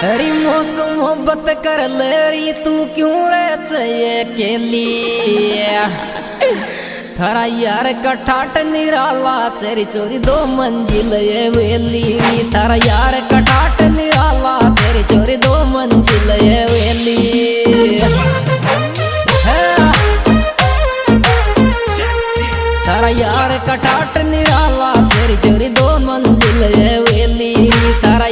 अरे मोसो मोहब्बत कर ले री तू क्यों रे चाहिए अकेली थारा यार कठाट निराला चोरी चोरी दो मंजिल ये वेली थारा यार कठाट निराला चोरी चोरी दो मंजिल ये वेली थारा यार कठाट निराला चोरी चोरी दो मंजिल ये वेली थारा